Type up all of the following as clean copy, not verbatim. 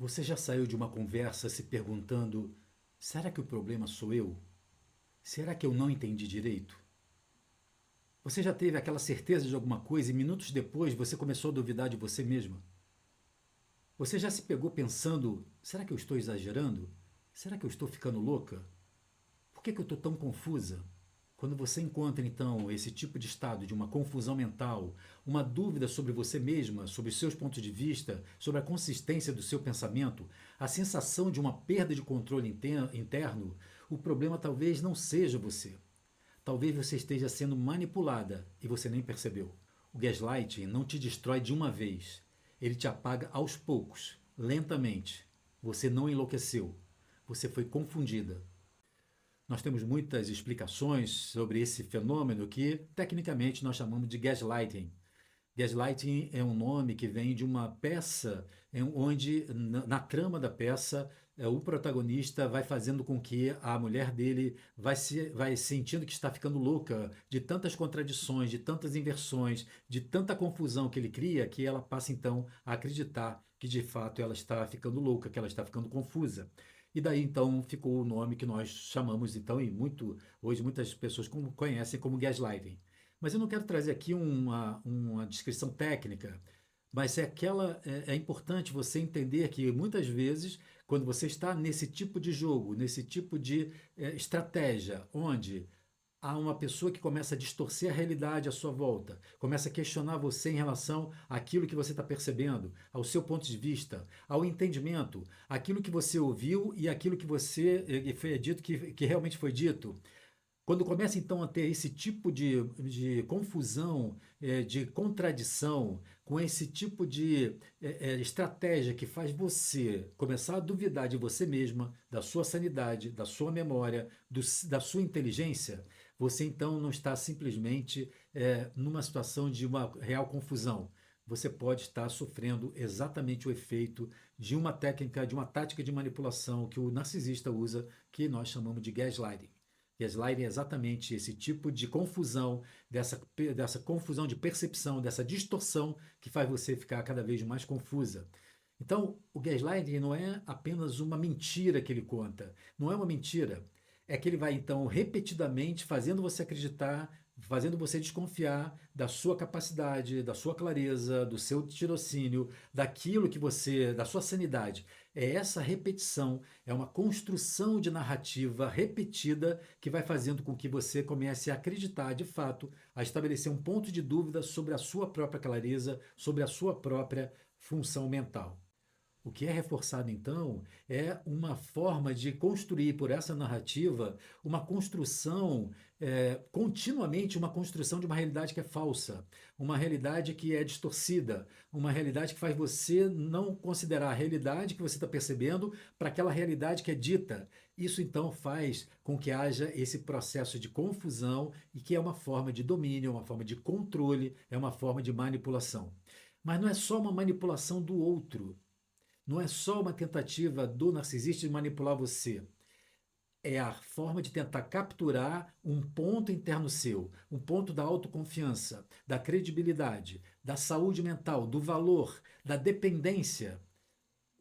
Você já saiu de uma conversa se perguntando: será que o problema sou eu? Será que eu não entendi direito? Você já teve aquela certeza de alguma coisa e minutos depois você começou a duvidar de você mesma? Você já se pegou pensando: será que eu estou exagerando? Será que eu estou ficando louca? Por que eu estou tão confusa? Quando você encontra então esse tipo de estado de uma confusão mental, uma dúvida sobre você mesma, sobre os seus pontos de vista, sobre a consistência do seu pensamento, a sensação de uma perda de controle interno, o problema talvez não seja você. Talvez você esteja sendo manipulada e você nem percebeu. O gaslighting não te destrói de uma vez. Ele te apaga aos poucos, lentamente. Você não enlouqueceu. Você foi confundida. Nós temos muitas explicações sobre esse fenômeno que, tecnicamente, nós chamamos de gaslighting. Gaslighting é um nome que vem de uma peça onde, na trama da peça, o protagonista vai fazendo com que a mulher dele vai sentindo que está ficando louca de tantas contradições, de tantas inversões, de tanta confusão que ele cria, que ela passa então a acreditar que de fato ela está ficando louca, que ela está ficando confusa. E daí então ficou o nome que nós chamamos então, e hoje muitas pessoas conhecem como gaslighting. Mas eu não quero trazer aqui uma descrição técnica, mas é importante você entender que muitas vezes, quando você está nesse tipo de jogo, nesse tipo de estratégia, onde há uma pessoa que começa a distorcer a realidade à sua volta, começa a questionar você em relação àquilo que você está percebendo, ao seu ponto de vista, ao entendimento, aquilo que você ouviu e aquilo que você foi dito que realmente foi dito. Quando começa então a ter esse tipo de confusão, de contradição, com esse tipo de estratégia que faz você começar a duvidar de você mesma, da sua sanidade, da sua memória, da sua inteligência, você então não está simplesmente numa situação de uma real confusão. Você pode estar sofrendo exatamente o efeito de uma técnica, de uma tática de manipulação que o narcisista usa, que nós chamamos de gaslighting. Gaslighting é exatamente esse tipo de confusão, dessa confusão de percepção, dessa distorção que faz você ficar cada vez mais confusa. Então, o gaslighting não é apenas uma mentira que ele conta, não é uma mentira. É que ele vai então repetidamente fazendo você acreditar, fazendo você desconfiar da sua capacidade, da sua clareza, do seu tirocínio, daquilo que você, da sua sanidade. É essa repetição, é uma construção de narrativa repetida que vai fazendo com que você comece a acreditar de fato, a estabelecer um ponto de dúvida sobre a sua própria clareza, sobre a sua própria função mental. O que é reforçado, então, é uma forma de construir por essa narrativa uma construção, continuamente uma construção de uma realidade que é falsa, uma realidade que é distorcida, uma realidade que faz você não considerar a realidade que você está percebendo para aquela realidade que é dita. Isso, então, faz com que haja esse processo de confusão e que é uma forma de domínio, é uma forma de controle, é uma forma de manipulação. Mas não é só uma manipulação do outro. Não é só uma tentativa do narcisista de manipular você. É a forma de tentar capturar um ponto interno seu, um ponto da autoconfiança, da credibilidade, da saúde mental, do valor, da dependência.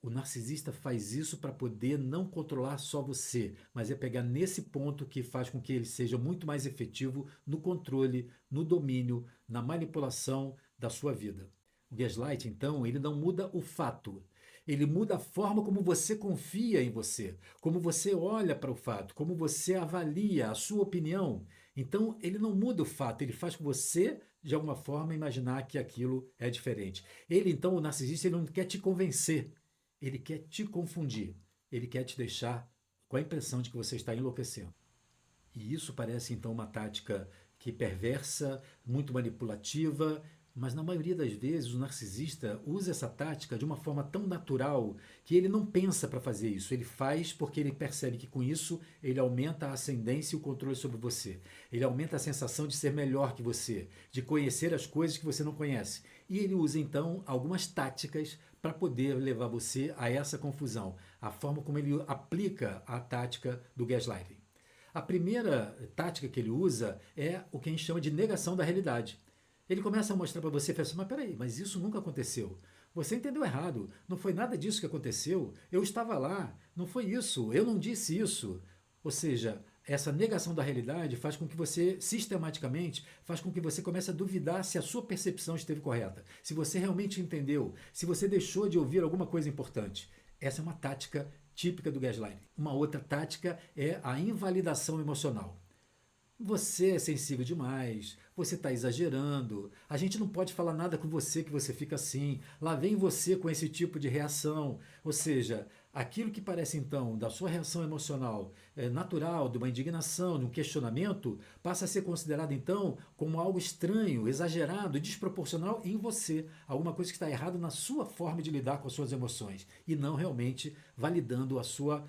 O narcisista faz isso para poder não controlar só você, mas é pegar nesse ponto que faz com que ele seja muito mais efetivo no controle, no domínio, na manipulação da sua vida. O gaslight, então, ele não muda o fato. Ele muda a forma como você confia em você, como você olha para o fato, como você avalia a sua opinião. Então, ele não muda o fato, ele faz com você, de alguma forma, imaginar que aquilo é diferente. Ele, então, o narcisista, ele não quer te convencer, ele quer te confundir, ele quer te deixar com a impressão de que você está enlouquecendo. E isso parece então uma tática que perversa, muito manipulativa, mas na maioria das vezes o narcisista usa essa tática de uma forma tão natural que ele não pensa para fazer isso. Ele faz porque ele percebe que com isso ele aumenta a ascendência e o controle sobre você. Ele aumenta a sensação de ser melhor que você, de conhecer as coisas que você não conhece. E ele usa então algumas táticas para poder levar você a essa confusão. A forma como ele aplica a tática do gaslighting. A primeira tática que ele usa é o que a gente chama de negação da realidade. Ele começa a mostrar para você, fala assim, mas peraí, mas isso nunca aconteceu. você entendeu errado. Não foi nada disso que aconteceu. Eu estava lá. Não foi isso. Eu não disse isso. Ou seja, essa negação da realidade faz com que você, sistematicamente, faz com que você comece a duvidar se a sua percepção esteve correta, se você realmente entendeu, se você deixou de ouvir alguma coisa importante. Essa é uma tática típica do gaslighting. Uma outra tática é a invalidação emocional. Você é sensível demais, você está exagerando, a gente não pode falar nada com você que você fica assim, lá vem você com esse tipo de reação. Ou seja, aquilo que parece então da sua reação emocional natural, de uma indignação, de um questionamento, passa a ser considerado então como algo estranho, exagerado, desproporcional em você, alguma coisa que está errada na sua forma de lidar com as suas emoções e não realmente validando a sua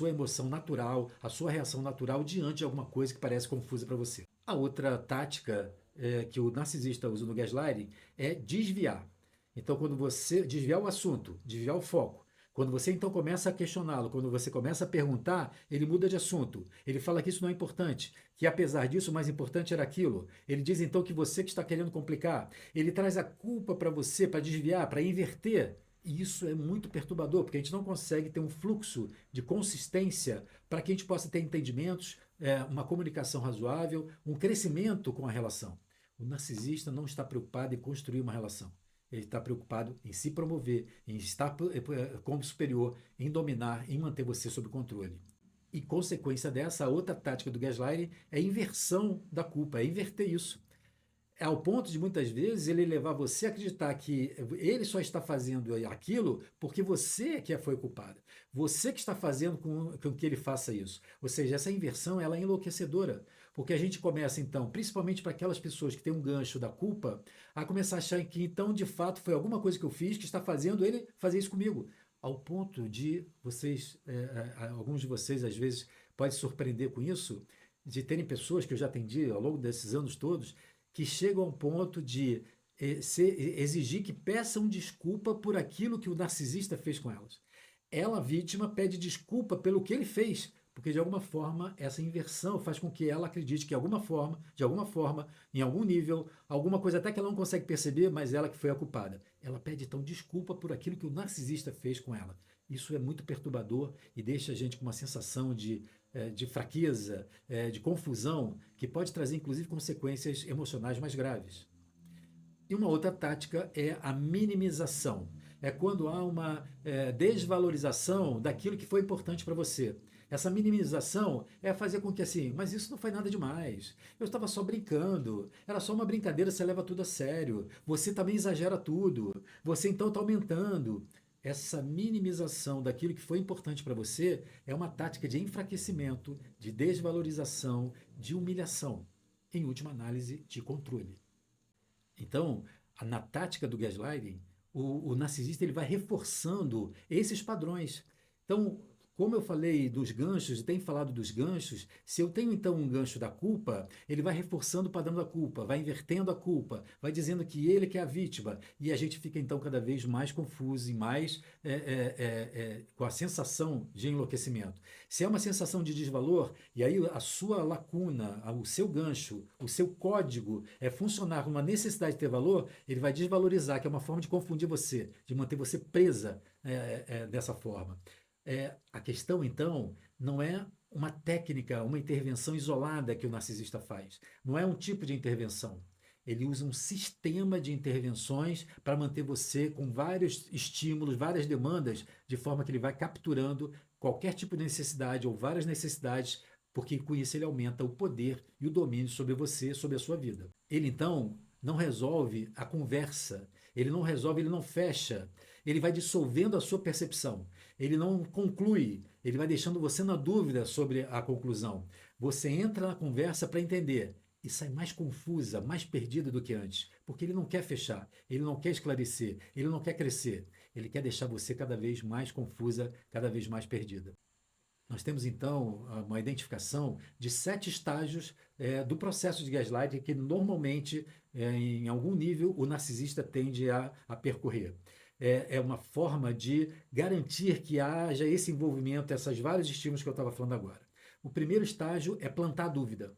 emoção natural, a sua reação natural diante de alguma coisa que parece confusa para você. A outra tática que o narcisista usa no gaslighting é desviar. Então, quando você desviar o assunto, desviar o foco, quando você então começa a questioná-lo, quando você começa a perguntar, ele muda de assunto. Ele fala que isso não é importante, que apesar disso o mais importante era aquilo. Ele diz então que você que está querendo complicar. Ele traz a culpa para você, para desviar, para inverter. E isso é muito perturbador, porque a gente não consegue ter um fluxo de consistência para que a gente possa ter entendimentos, uma comunicação razoável, um crescimento com a relação. O narcisista não está preocupado em construir uma relação. Ele está preocupado em se promover, em estar como superior, em dominar, em manter você sob controle. E consequência dessa, a outra tática do gaslighting é a inversão da culpa, é inverter isso. É ao ponto de muitas vezes ele levar você a acreditar que ele só está fazendo aquilo porque você é que foi culpada. Você que está fazendo com que ele faça isso. Ou seja, essa inversão ela é enlouquecedora. Porque a gente começa então, principalmente para aquelas pessoas que têm um gancho da culpa, a começar a achar que então de fato foi alguma coisa que eu fiz que está fazendo ele fazer isso comigo. Ao ponto de vocês, alguns de vocês às vezes podem se surpreender com isso, de terem pessoas que eu já atendi ao longo desses anos todos que chegam ao ponto de exigir que peçam desculpa por aquilo que o narcisista fez com elas. Ela, vítima, pede desculpa pelo que ele fez, porque de alguma forma essa inversão faz com que ela acredite que de alguma forma, em algum nível, alguma coisa até que ela não consegue perceber, mas ela que foi a culpada. Ela pede então desculpa por aquilo que o narcisista fez com ela. Isso é muito perturbador e deixa a gente com uma sensação de fraqueza, de confusão, que pode trazer inclusive consequências emocionais mais graves. E uma outra tática é a minimização. É quando há uma desvalorização daquilo que foi importante para você. Essa minimização é fazer com que assim, mas isso não foi nada demais. Eu estava só brincando. Era só uma brincadeira, você leva tudo a sério. Você também exagera tudo. Você então está aumentando. Essa minimização daquilo que foi importante para você é uma tática de enfraquecimento, de desvalorização, de humilhação. Em última análise, de controle. Então, na tática do gaslighting, o narcisista ele vai reforçando esses padrões. Então, como eu falei dos ganchos e tenho falado dos ganchos, se eu tenho então um gancho da culpa, ele vai reforçando o padrão da culpa, vai invertendo a culpa, vai dizendo que ele que é a vítima, e a gente fica então cada vez mais confuso e mais com a sensação de enlouquecimento. Se é uma sensação de desvalor, e aí a sua lacuna, o seu gancho, o seu código funcionar com uma necessidade de ter valor, ele vai desvalorizar, que é uma forma de confundir você, de manter você presa dessa forma. A questão, então, não é uma técnica, uma intervenção isolada que o narcisista faz. Não é um tipo de intervenção. Ele usa um sistema de intervenções para manter você com vários estímulos, várias demandas, de forma que ele vai capturando qualquer tipo de necessidade ou várias necessidades, porque com isso ele aumenta o poder e o domínio sobre você, sobre a sua vida. Ele, então, não resolve a conversa, ele não resolve, ele não fecha, ele vai dissolvendo a sua percepção, ele não conclui, ele vai deixando você na dúvida sobre a conclusão. Você entra na conversa para entender e sai mais confusa, mais perdida do que antes, porque ele não quer fechar, ele não quer esclarecer, ele não quer crescer, ele quer deixar você cada vez mais confusa, cada vez mais perdida. Nós temos então uma identificação de 7 estágios do processo de gaslighting que normalmente, em algum nível, o narcisista tende a percorrer. É uma forma de garantir que haja esse envolvimento, esses vários estímulos que eu estava falando agora. O primeiro estágio é plantar dúvida.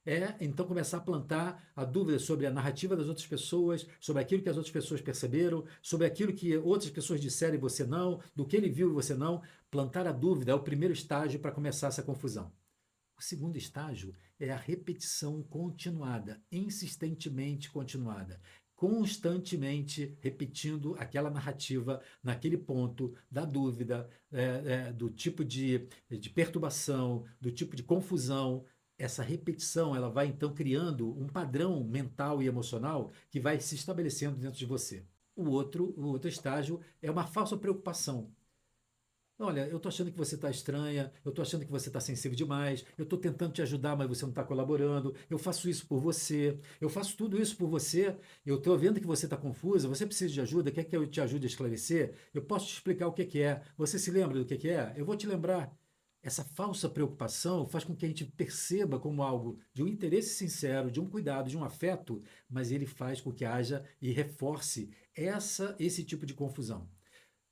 é então começar a plantar a dúvida sobre a narrativa das outras pessoas, sobre aquilo que as outras pessoas perceberam, sobre aquilo que outras pessoas disseram e você não, do que ele viu e você não. Plantar a dúvida é o primeiro estágio para começar essa confusão. O segundo estágio é a repetição continuada, insistentemente continuada, constantemente repetindo aquela narrativa naquele ponto da dúvida, do tipo de perturbação, do tipo de confusão. Essa repetição ela vai então criando um padrão mental e emocional que vai se estabelecendo dentro de você. O outro estágio é uma falsa preocupação. Olha, eu estou achando que você está estranha, eu estou achando que você está sensível demais, eu estou tentando te ajudar, mas você não está colaborando, eu faço isso por você, eu faço tudo isso por você, eu estou vendo que você está confusa, você precisa de ajuda, quer que eu te ajude a esclarecer? Eu posso te explicar o que que é, você se lembra do que é? Eu vou te lembrar. Essa falsa preocupação faz com que a gente perceba como algo de um interesse sincero, de um cuidado, de um afeto, mas ele faz com que haja e reforce esse tipo de confusão.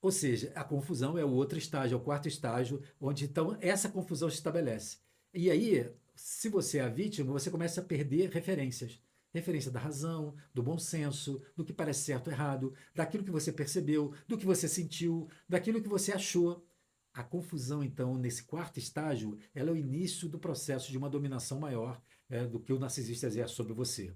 Ou seja, a confusão é o outro estágio, é o quarto estágio, onde então essa confusão se estabelece. E aí, se você é a vítima, você começa a perder referências. Referência da razão, do bom senso, do que parece certo ou errado, daquilo que você percebeu, do que você sentiu, daquilo que você achou. A confusão, então, nesse quarto estágio, ela é o início do processo de uma dominação maior do que o narcisista exerce sobre você.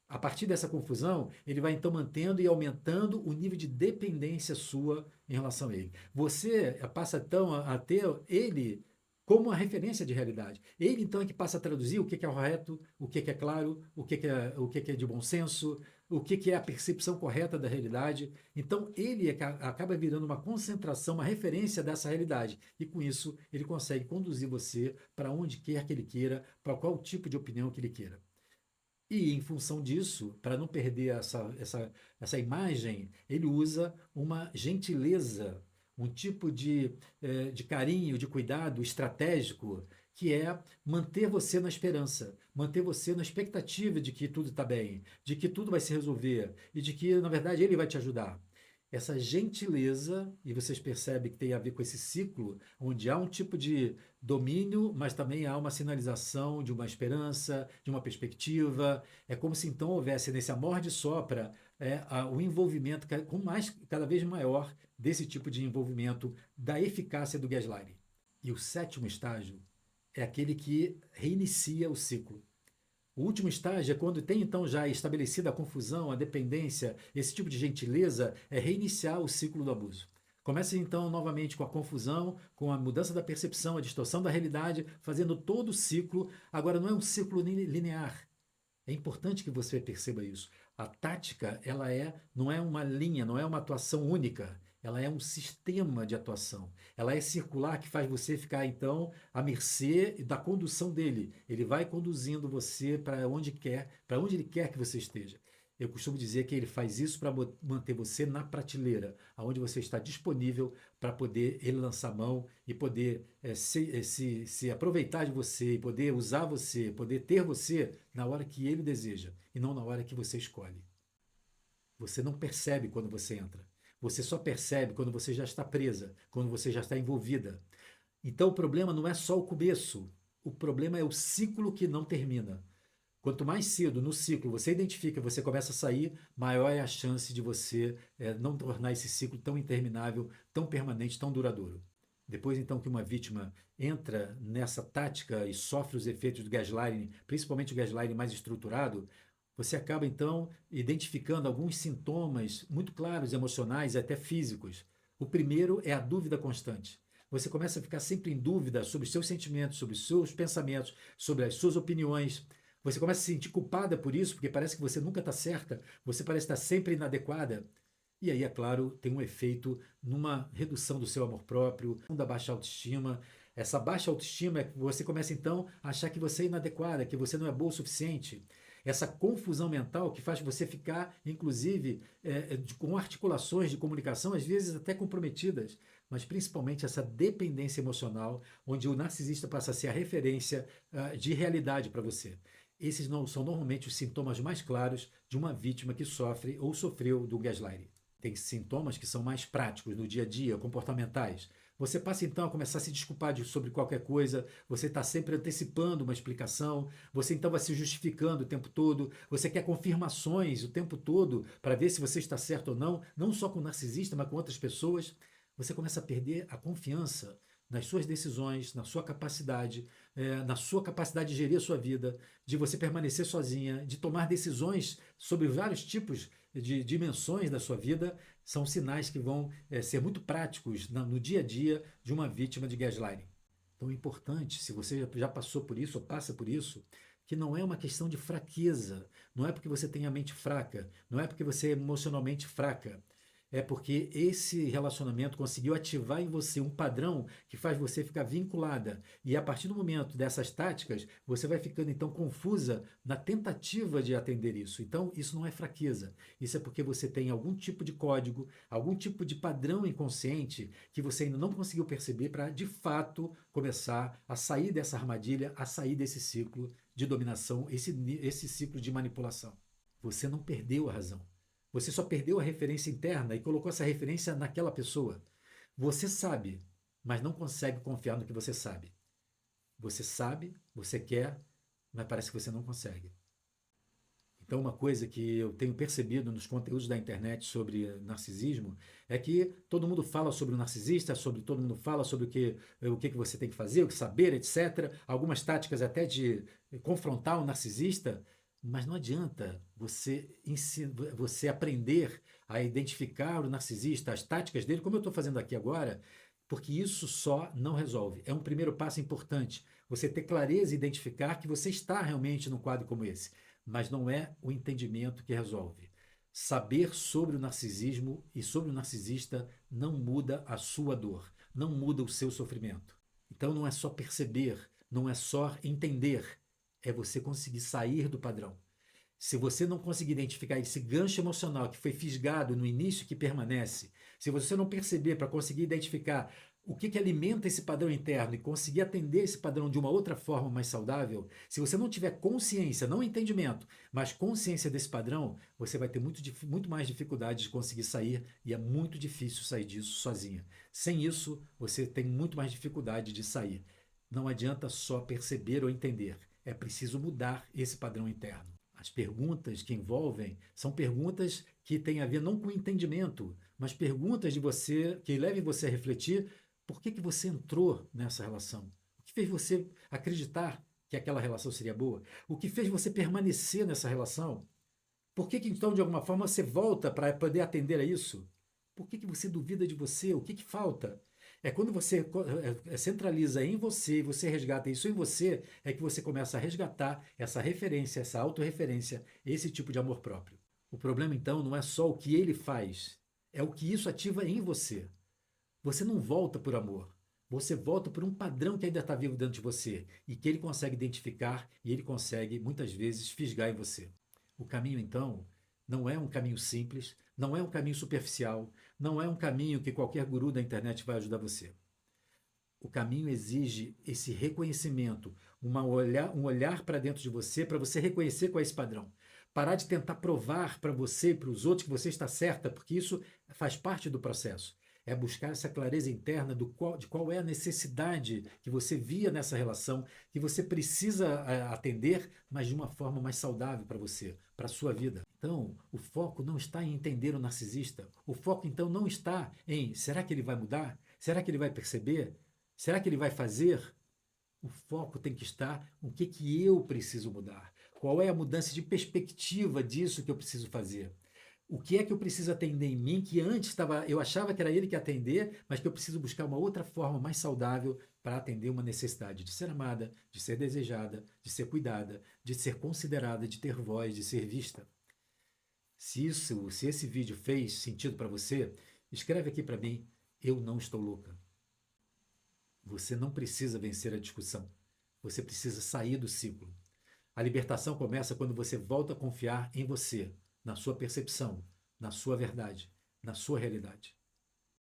A partir dessa confusão, ele vai então mantendo e aumentando o nível de dependência sua em relação a ele. Você passa então a ter ele como uma referência de realidade. Ele então é que passa a traduzir o que é correto, o que é claro, o que é de bom senso, o que é a percepção correta da realidade. Então ele é que acaba virando uma concentração, uma referência dessa realidade. E com isso ele consegue conduzir você para onde quer que ele queira, para qual tipo de opinião que ele queira. E, em função disso, para não perder essa imagem, ele usa uma gentileza, um tipo de carinho, de cuidado estratégico, que é manter você na esperança, manter você na expectativa de que tudo está bem, de que tudo vai se resolver e de que, na verdade, ele vai te ajudar. Essa gentileza, e vocês percebem que tem a ver com esse ciclo, onde há um tipo de domínio, mas também há uma sinalização de uma esperança, de uma perspectiva. É como se então houvesse nesse amor de sopra o envolvimento cada vez maior desse tipo de envolvimento da eficácia do gaslighting. E o sétimo estágio é aquele que reinicia o ciclo. O último estágio é quando tem então já estabelecida a confusão, a dependência, esse tipo de gentileza, é reiniciar o ciclo do abuso. Começa então novamente com a confusão, com a mudança da percepção, a distorção da realidade, fazendo todo o ciclo. Agora não é um ciclo linear. É importante que você perceba isso. A tática, não é uma linha, não é uma atuação única. Ela é um sistema de atuação. Ela é circular que faz você ficar, então, à mercê da condução dele. Ele vai conduzindo você para onde ele quer que você esteja. Eu costumo dizer que ele faz isso para manter você na prateleira, aonde você está disponível para poder ele lançar mão e poder se aproveitar de você, e poder usar você, poder ter você na hora que ele deseja e não na hora que você escolhe. Você não percebe quando você entra. Você só percebe quando você já está presa, quando você já está envolvida. Então o problema não é só o começo, o problema é o ciclo que não termina. Quanto mais cedo no ciclo você identifica, você começa a sair, maior é a chance de você não tornar esse ciclo tão interminável, tão permanente, tão duradouro. Depois então que uma vítima entra nessa tática e sofre os efeitos do gaslighting, principalmente o gaslighting mais estruturado, você acaba então identificando alguns sintomas muito claros, emocionais e até físicos. O primeiro é a dúvida constante. Você começa a ficar sempre em dúvida sobre os seus sentimentos, sobre os seus pensamentos, sobre as suas opiniões. Você começa a se sentir culpada por isso, porque parece que você nunca está certa, você parece estar sempre inadequada. E aí, é claro, tem um efeito numa redução do seu amor próprio, da baixa autoestima. Essa baixa autoestima é que você começa então a achar que você é inadequada, que você não é boa o suficiente. Essa confusão mental que faz você ficar, inclusive, com articulações de comunicação, às vezes até comprometidas, mas principalmente essa dependência emocional, onde o narcisista passa a ser a referência de realidade para você. Esses não são normalmente os sintomas mais claros de uma vítima que sofre ou sofreu do gaslighting. Tem sintomas que são mais práticos no dia a dia, comportamentais. Você passa então a começar a se desculpar sobre qualquer coisa, você está sempre antecipando uma explicação, você então vai se justificando o tempo todo, você quer confirmações o tempo todo para ver se você está certo ou não, não só com o narcisista, mas com outras pessoas. Você começa a perder a confiança nas suas decisões, na sua capacidade, na sua capacidade de gerir a sua vida, de você permanecer sozinha, de tomar decisões sobre vários tipos de dimensões da sua vida, são sinais que vão ser muito práticos no dia a dia de uma vítima de gaslighting. Então é importante, se você já passou por isso ou passa por isso, que não é uma questão de fraqueza, não é porque você tem a mente fraca, não é porque você é emocionalmente fraca, é porque esse relacionamento conseguiu ativar em você um padrão que faz você ficar vinculada. E a partir do momento dessas táticas, você vai ficando então confusa na tentativa de atender isso. Então, isso não é fraqueza. Isso é porque você tem algum tipo de código, algum tipo de padrão inconsciente que você ainda não conseguiu perceber para, de fato, começar a sair dessa armadilha, a sair desse ciclo de dominação, esse ciclo de manipulação. Você não perdeu a razão. Você só perdeu a referência interna e colocou essa referência naquela pessoa. Você sabe, mas não consegue confiar no que você sabe. Você sabe, você quer, mas parece que você não consegue. Então, uma coisa que eu tenho percebido nos conteúdos da internet sobre narcisismo é que todo mundo fala sobre o narcisista, todo mundo fala sobre o que você tem que fazer, o que saber, etc. Algumas táticas até de confrontar o narcisista, mas não adianta você aprender a identificar o narcisista, as táticas dele, como eu estou fazendo aqui agora, porque isso só não resolve. É um primeiro passo importante. Você ter clareza e identificar que você está realmente num quadro como esse. Mas não é o entendimento que resolve. Saber sobre o narcisismo e sobre o narcisista não muda a sua dor, não muda o seu sofrimento. Então não é só perceber, não é só entender, é você conseguir sair do padrão. Se você não conseguir identificar esse gancho emocional que foi fisgado no início que permanece, se você não perceber para conseguir identificar o que alimenta esse padrão interno e conseguir atender esse padrão de uma outra forma mais saudável, se você não tiver consciência, não entendimento, mas consciência desse padrão, você vai ter muito mais dificuldade de conseguir sair e é muito difícil sair disso sozinha. Sem isso, você tem muito mais dificuldade de sair. Não adianta só perceber ou entender, é preciso mudar esse padrão interno. As perguntas que envolvem são perguntas que têm a ver não com entendimento, mas perguntas de você que levem você a refletir por que você entrou nessa relação. O que fez você acreditar que aquela relação seria boa? O que fez você permanecer nessa relação? Por que então, de alguma forma, você volta para poder atender a isso? Por que você duvida de você? O que falta? É quando você centraliza em você, você resgata isso em você, é que você começa a resgatar essa referência, essa autorreferência, esse tipo de amor próprio. O problema, então, não é só o que ele faz, é o que isso ativa em você. Você não volta por amor. Você volta por um padrão que ainda está vivo dentro de você e que ele consegue identificar e ele consegue, muitas vezes, fisgar em você. O caminho, então, não é um caminho simples, não é um caminho superficial, não é um caminho que qualquer guru da internet vai ajudar você. O caminho exige esse reconhecimento, um olhar para dentro de você, para você reconhecer qual é esse padrão. Parar de tentar provar para você e para os outros que você está certa, porque isso faz parte do processo. É buscar essa clareza interna de qual é a necessidade que você via nessa relação, que você precisa atender, mas de uma forma mais saudável para você, para a sua vida. Então, o foco não está em entender o narcisista. O foco, então, não está em será que ele vai mudar? Será que ele vai perceber? Será que ele vai fazer? O foco tem que estar no que eu preciso mudar. Qual é a mudança de perspectiva disso que eu preciso fazer? O que é que eu preciso atender em mim que antes eu achava que era ele que ia atender, mas que eu preciso buscar uma outra forma mais saudável para atender uma necessidade de ser amada, de ser desejada, de ser cuidada, de ser considerada, de ter voz, de ser vista. Se esse vídeo fez sentido para você, escreve aqui para mim, eu não estou louca. Você não precisa vencer a discussão. Você precisa sair do ciclo. A libertação começa quando você volta a confiar em você, na sua percepção, na sua verdade, na sua realidade.